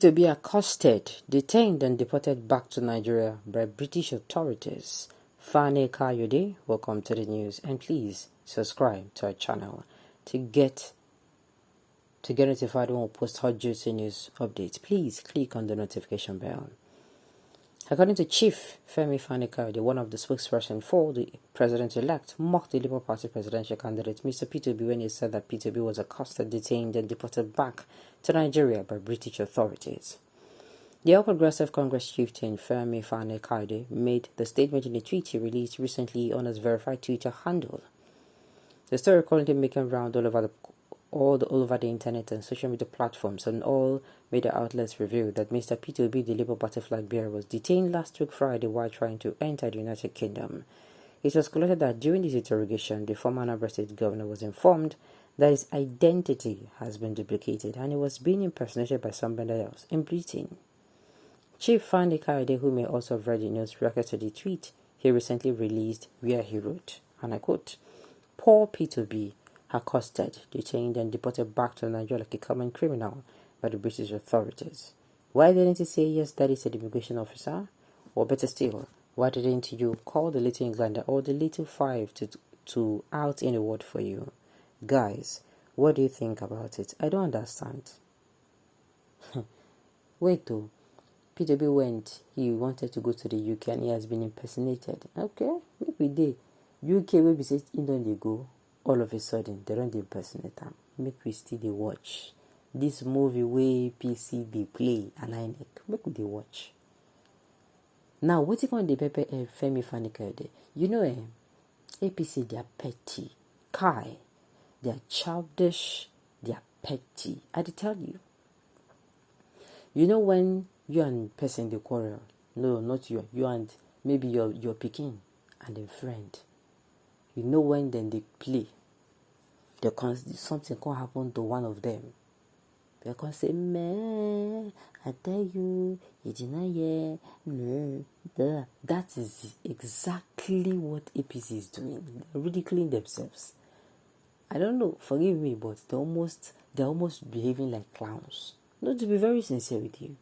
Peter B. accosted, detained and deported back to Nigeria by British authorities. Fani Kayode, welcome to the news, and please subscribe to our channel to get notified when we post hot juicy news updates. Please click on the notification bell. According to Chief Femi Fani Kayode, one of the spokespersons for the president-elect, mocked the Labour Party presidential candidate Mr. Peter B when he said that Peter B was accosted, detained and deported back to Nigeria by British authorities. The All Progressive Congress chieftain Femi Fani Kayode made the statement in a tweet he released recently on his verified Twitter handle. The story currently making round all over the internet and social media platforms, and all media outlets revealed that Mr. Peter B, the Labour Party flag bearer, was detained last week Friday while trying to enter the United Kingdom. It was collected that during this interrogation, the former Anambra State governor was informed that his identity has been duplicated and he was being impersonated by somebody else in Britain. Chief Fani Kayode, who may also have read the news, reacted to the tweet he recently released where he wrote, and I quote, "Poor Peter B, accosted, detained and deported back to Nigeria like a common criminal by the British authorities. Why didn't he say yes, daddy," said the immigration officer? Or better still, why didn't you call the little Englander or the little five to out in a word for you? Guys, what do you think about it? I don't understand. Wait though, Peter B he wanted to go to the UK and he has been impersonated. Okay, maybe they UK will be said in don't they go. All of a sudden, they don't impersonate them. Make we still they watch. This movie way PC they play and I make we they watch. Now, what's it on the paper Femi Fani Kayode? You know, APC, they are petty. Kai, they are childish, they are petty. I tell you. You know when you and person they quarrel? No, not you. You and maybe your Pekin and a friend. You know when then they play, something can happen to one of them. They can say, "Man, I tell you, you didn't hear." No, that is exactly what APC is doing. They're ridiculing themselves. I don't know, forgive me, but they're almost behaving like clowns. No, to be very sincere with you.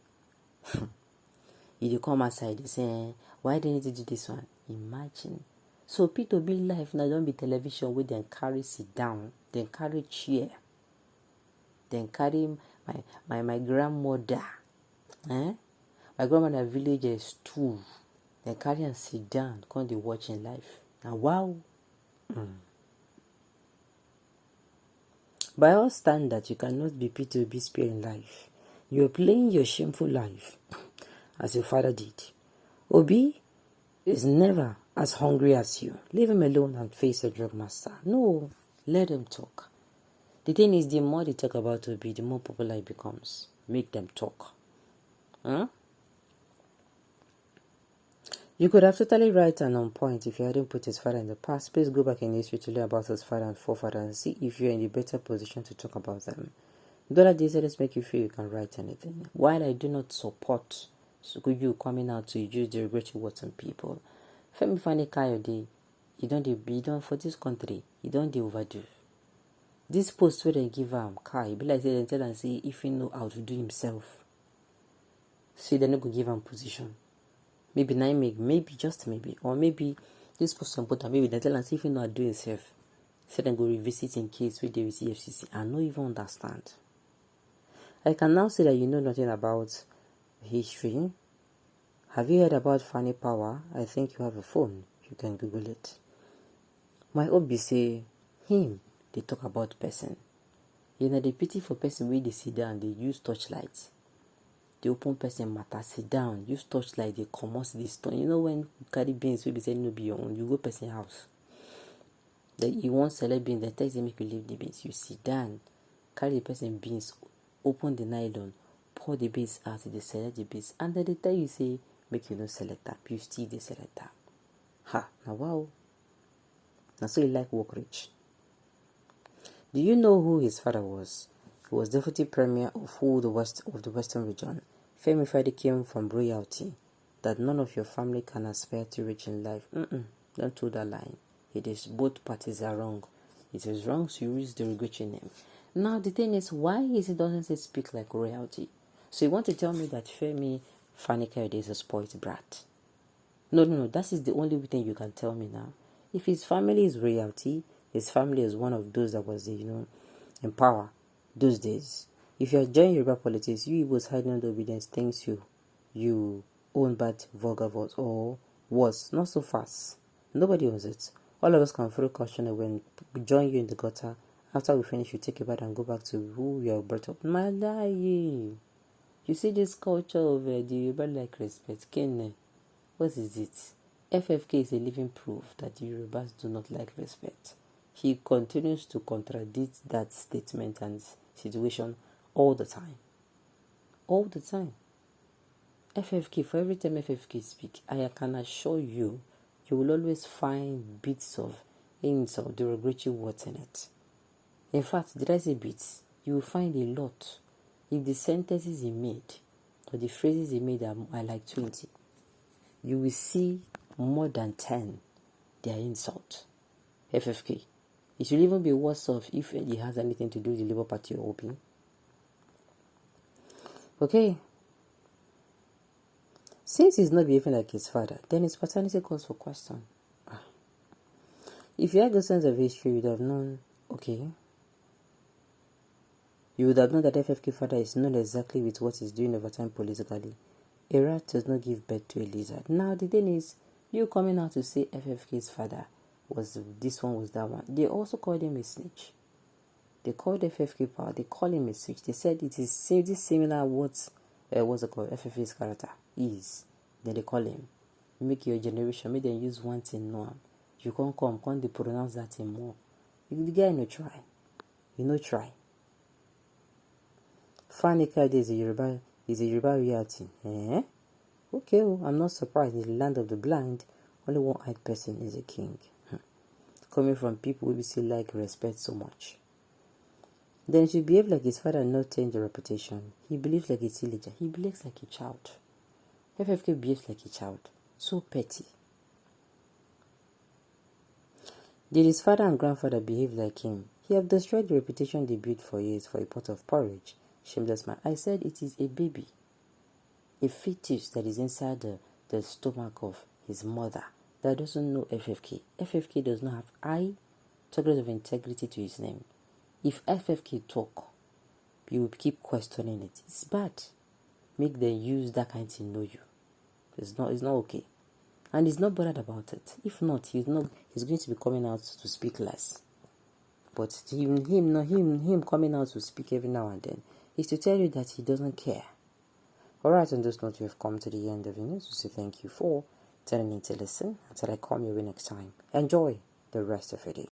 If you come outside, they say, "Why didn't you do this one?" Imagine. So Peter be life now don't be television where they carry sit down, then carry chair, then carry my grandmother, my grandmother village is stool, then carry and sit down, come they watching life. And wow. By all standards, you cannot be Peter B sparing life. You're playing your shameful life as your father did. Obi is never as hungry as you. Leave him alone and face a drug master. No, let him talk. The thing is, the more they talk about Obi, the more popular it becomes. Make them talk. You could have totally right and on point if you hadn't put his father in the past. Please go back in history to learn about his father and forefather and see if you're in a better position to talk about them. Don't let these edits make you feel you can write anything. While I do not support you coming out to use the regretful words on people, Femi Fani Kayode, you don't for this country, you don't overdo. This post where they give Kai, be like they tell and say if he know how to do himself. See, they're not gonna give him position. Maybe just maybe, or maybe this person put maybe they tell and say if he know how to do himself. So then go revisit in case where they will see FCC. I don't even understand. I can now say that you know nothing about history. Have you heard about Fanny Power? I think you have a phone. You can Google it. My Obi say him. They talk about person. You know the pity for person where they sit down. They use torchlights. The open person matter sit down. Use torchlight. They commerce this stone. You know when you carry beans, we be saying no be your own. You go person house. Then you want select beans. They tell them make you leave the beans. You sit down. Carry the person beans. Open the nylon. Pour the beans out. They select the beans. And then they tell you say make you no select that. You still they select that. Ha! Now wow. Now so you like work rich. Do you know who his father was? He was deputy premier of the Western region. Femi Fadi came from royalty that none of your family can aspire to reach in life. Don't do that line. It is both parties are wrong. It is wrong, so you use the regret your name. Now the thing is, why is it doesn't say speak like royalty? So you want to tell me that Femi Fanikede is a spoiled brat? No. That is the only thing you can tell me now. If his family is royalty, his family is one of those that was, in power those days. If you're joining Yoruba politics, you was hiding under obedience thinks you own bad vulgar words or worse. Not so fast. Nobody owns it. All of us can throw caution when we join you in the gutter. After we finish, you take a bath and go back to who you are brought up. Malaye. You see this culture of the Yoruba like respect. Kenne, what is it? FFK is a living proof that the Yorubas do not like respect. He continues to contradict that statement and situation all the time. All the time. FFK, for every time FFK speak, I can assure you, you will always find bits of insult, derogatory words in it. In fact, did I say bits? You will find a lot. If the sentences he made or the phrases he made are like 20, you will see more than 10 they are insult. FFK. It should even be worse off if he has anything to do with the Labour Party or OP. Okay. Since he's not behaving like his father, then his paternity calls for question. If you had the sense of history, you would have known, okay, you would have known that FFK father is not exactly with what he's doing over time politically. A rat does not give birth to a lizard. Now, the thing is, you coming out to say FFK's father was this one, was that one. They also called him a snitch. They called FFK power. They call him a snitch. They said it is similar what's it called? FFK's character is. Then they call him. Make your generation, make them use one thing now. You can't they pronounce that thing more. The guy no try. You no try. Fanika is a Yoruba reality. Okay, I'm not surprised. In the land of the blind, only one-eyed person is a king. Coming from people who still like respect so much. Then he should behave like his father and not change the reputation. He believes like a teenager. He behaves like a child. FFK behaves like a child. So petty. Did his father and grandfather behave like him? He have destroyed the reputation they built for years for a pot of porridge. Shameless man. I said it is a baby. A fetus that is inside the stomach of his mother that doesn't know FFK. FFK does not have tolerance of integrity to his name. If FFK talk, you will keep questioning it. It's bad. Make them use that kind to know you. It's not okay. And he's not bothered about it. If not, he's going to be coming out to speak less. But him coming out to speak every now and then is to tell you that he doesn't care. Alright, on this note, we have come to the end of the news. So thank you for turning in to listen. Until I come your way next time. Enjoy the rest of your day.